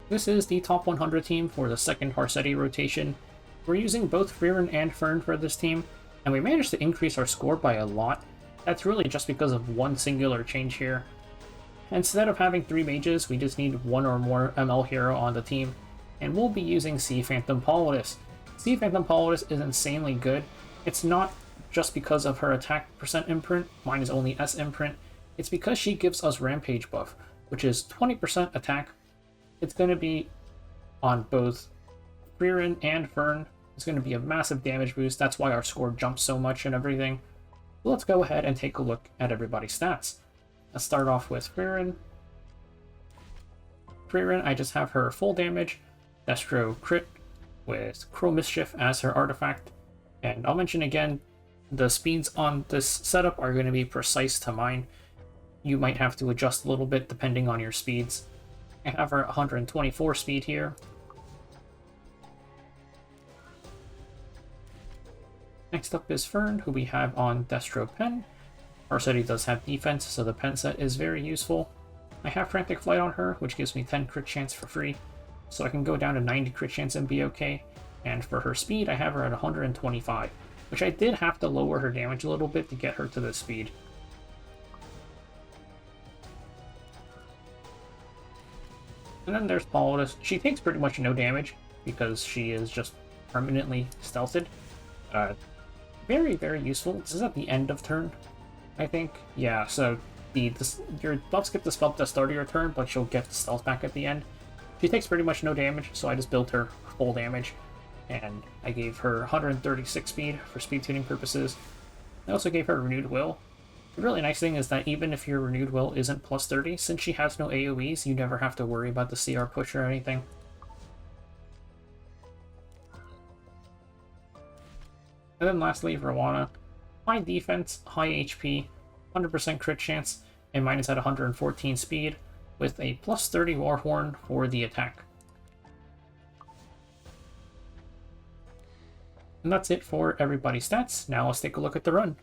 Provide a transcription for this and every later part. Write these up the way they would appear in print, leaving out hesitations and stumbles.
This is the top 100 team for the second Harsetti rotation. We're using both Frieren and Fern for this team, and we managed to increase our score by a lot. That's really just because of one singular change here. Instead of having 3 mages, we just need 1 or more ML hero on the team, and we'll be using Sea Phantom Politis. Sea Phantom Politis is insanely good. It's not just because of her attack percent imprint, mine is only S imprint, it's because she gives us Rampage buff, which is 20% attack. It's going to be on both Frieren and Fern. It's going to be a massive damage boost, that's why our score jumps so much and everything. So let's go ahead and take a look at everybody's stats. Let's start off with Frieren. Frieren, I just have her full damage, Destro crit, with Cruel Mischief as her artifact. And I'll mention again, the speeds on this setup are going to be precise to mine. You might have to adjust a little bit depending on your speeds. I have her 124 speed here. Next up is Fern, who we have on Destro Pen. Harsetti does have defense, so the pen set is very useful. I have Frantic Flight on her, which gives me 10 crit chance for free, so I can go down to 90 crit chance and be okay. And for her speed, I have her at 125, which I did have to lower her damage a little bit to get her to this speed. And then there's Politis. She takes pretty much no damage because she is just permanently stealthed. Very, very useful. This is at the end of turn, I think. Yeah, so your buffs get dispelled at the start of your turn, but she'll get the stealth back at the end. She takes pretty much no damage, so I just built her full damage. And I gave her 136 speed for speed tuning purposes. I also gave her Renewed Will. The really nice thing is that even if your Renewed Will isn't plus 30, since she has no AoEs, you never have to worry about the CR push or anything. And then lastly, Roana. High defense, high HP, 100% crit chance, and mine is at 114 speed, with a plus 30 Warhorn for the attack. And that's it for everybody's stats. Now let's take a look at the run.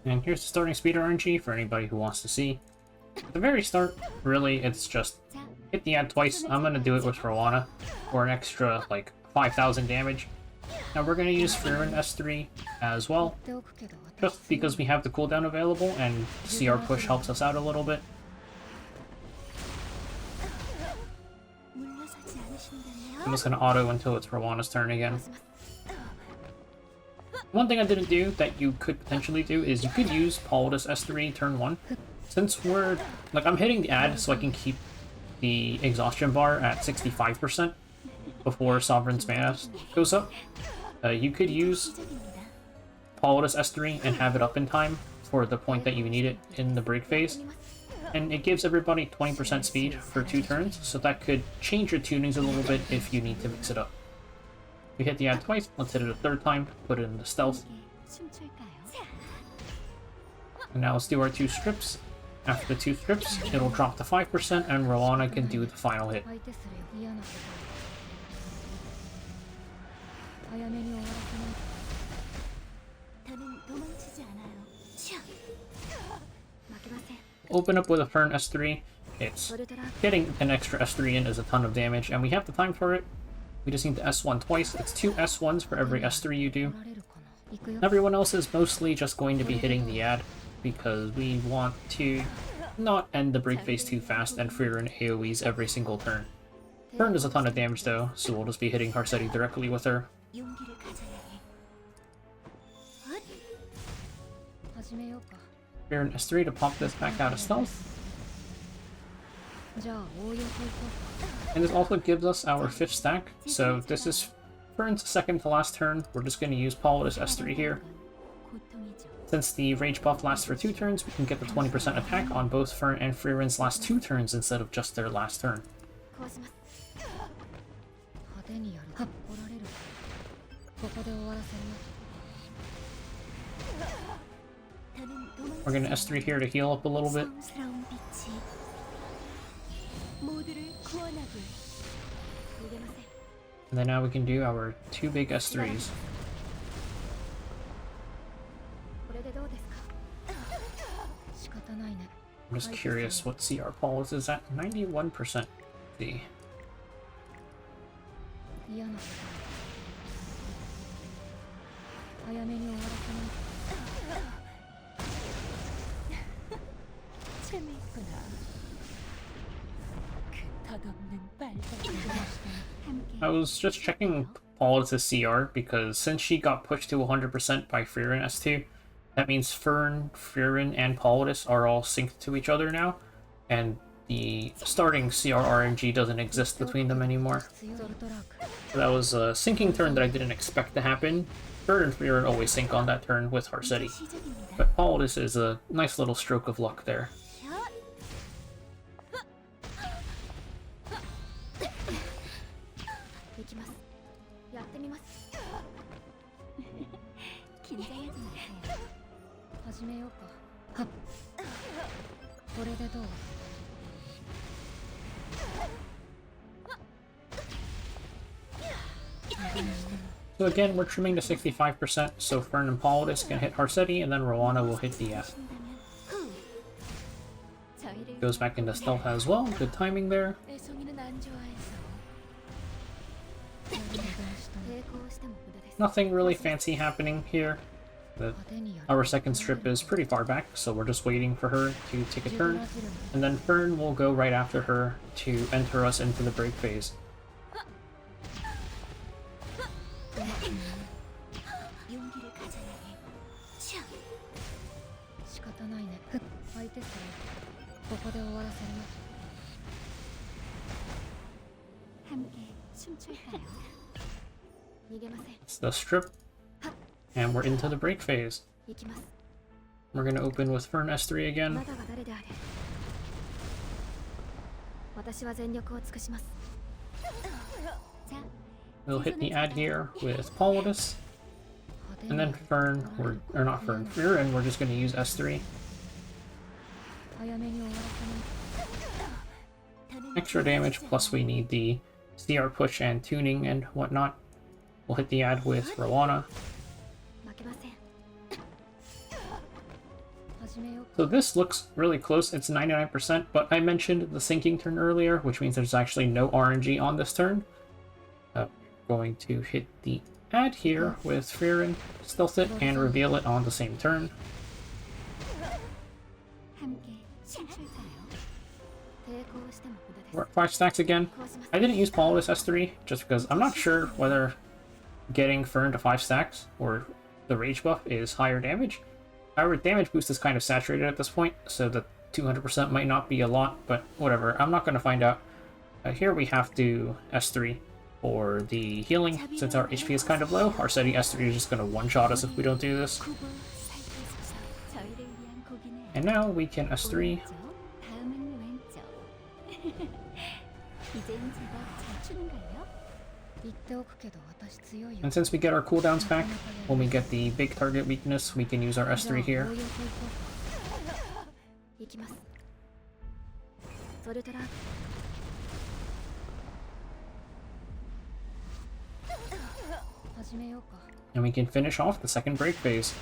And here's the starting speed RNG for anybody who wants to see. At the very start, really, it's just hit the ad twice. I'm going to do it with Roana for an extra, like, 5,000 damage. Now we're going to use Frieren S3 as well, just because we have the cooldown available and CR push helps us out a little bit. I'm just going to auto until it's Roana's turn again. One thing I didn't do that you could potentially do is you could use Politis S3 turn 1. Since we're, like, I'm hitting the ad so I can keep the exhaustion bar at 65% before Sovereign's mana goes up. You could use Politis S3 and have it up in time for the point that you need it in the break phase. And it gives everybody 20% speed for 2 turns, so that could change your tunings a little bit if you need to mix it up. We hit the ad twice, let's hit it a third time, put it in the stealth. And now let's do our 2 strips. After the 2 strips, it'll drop to 5% and Roana can do the final hit. Open up with a Fern S3. It's getting an extra S3 in is a ton of damage, and we have the time for it. We just need to S1 twice. It's 2 S1s for every S3 you do. Everyone else is mostly just going to be hitting the ad, because we want to not end the break phase too fast and Frieren AoEs every single turn. Fern does a ton of damage though, so we'll just be hitting Harsetti directly with her. Frieren S3 to pop this back out of stealth. And this also gives us our 5th stack, so this is Fern's second to last turn. We're just going to use Politis S3 here. Since the rage buff lasts for 2 turns, we can get the 20% attack on both Fern and Frieren's last 2 turns instead of just their last turn. We're going to S3 here to heal up a little bit. And then now we can do our 2 big S3s. I'm just curious what CR Politis is at. 91%. See. I was just checking Politis' CR because since she got pushed to 100% by Frieren S2, that means Fern, Frieren, and Politis are all synced to each other now, and the starting CR RNG doesn't exist between them anymore. So that was a syncing turn that I didn't expect to happen. Fern and Frieren always sync on that turn with Harsetti, but Politis is a nice little stroke of luck there. So again, we're trimming to 65%, so Fern and Politis can hit Harsetti, and then Roana will hit the F. Goes back into stealth as well, good timing there. Nothing really fancy happening here. Our second strip is pretty far back, so we're just waiting for her to take a turn, and then Fern will go right after her to enter us into the break phase. It's the strip, and we're into the break phase. We're going to open with Fern S3 again. We'll hit the ad here with Politis, and then Fern, or not Fern, Frieren, we're just going to use S3. Extra damage, plus we need the CR push and tuning and whatnot. We'll hit the ad with Roana. So this looks really close, it's 99%, but I mentioned the syncing turn earlier, which means there's actually no RNG on this turn. Going to hit the ad here with Frieren, stealth it, and reveal it on the same turn. We're at 5 stacks again. I didn't use Politis S3 just because I'm not sure whether getting Fern to 5 stacks or the rage buff is higher damage. Our damage boost is kind of saturated at this point, so the 200% might not be a lot, but whatever. I'm not going to find out. Here we have to S3 for the healing. Since our HP is kind of low, Harsetti S3 is just going to one-shot us if we don't do this. And now we can S3. And since we get our cooldowns back, when we get the big target weakness, we can use our S3 here. And we can finish off the second break phase.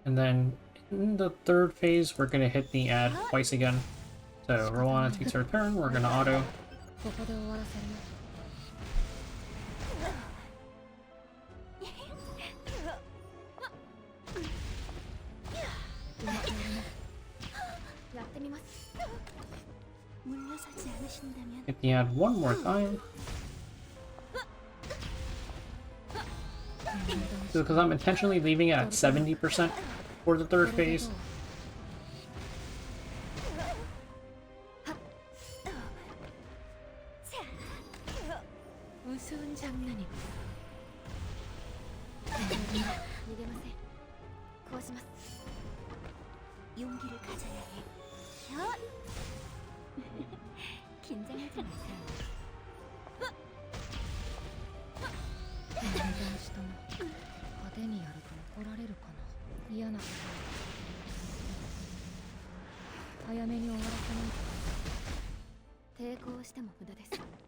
And then in the third phase, we're going to hit the ad twice again. So Roana takes her turn, we're going to auto. Hit the ad one more time. So because I'm intentionally leaving it at 70% for the third phase.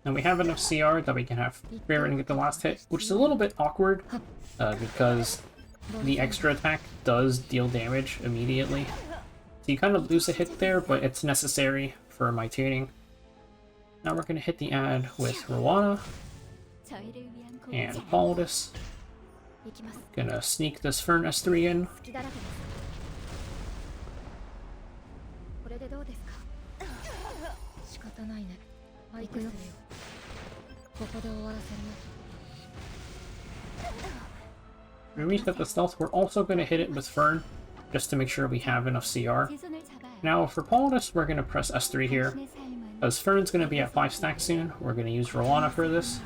And we have enough CR that we can have Frieren get the last hit, which is a little bit awkward, because the extra attack does deal damage immediately. So you kind of lose a hit there, but it's necessary for my tuning. Now we're going to hit the ad with Roana and Politis. Gonna sneak this Fern S3 in. When we get the stealth, we're also going to hit it with Fern, just to make sure we have enough CR. Now for Politis, we're going to press S3 here. As Fern's going to be at 5 stacks soon, we're going to use Roana for this.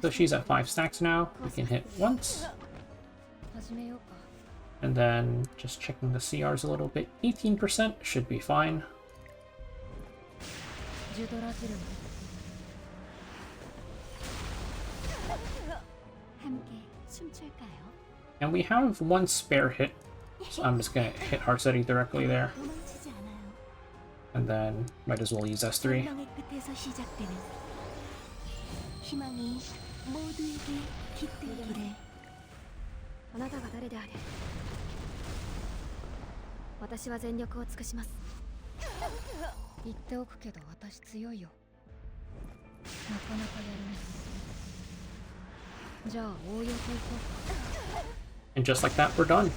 So she's at 5 stacks now. We can hit once. And then just checking the CRs a little bit. 18% should be fine. And we have one spare hit, so I'm just going to hit Harsetti directly there. And then might as well use S3. And just like that, we're done.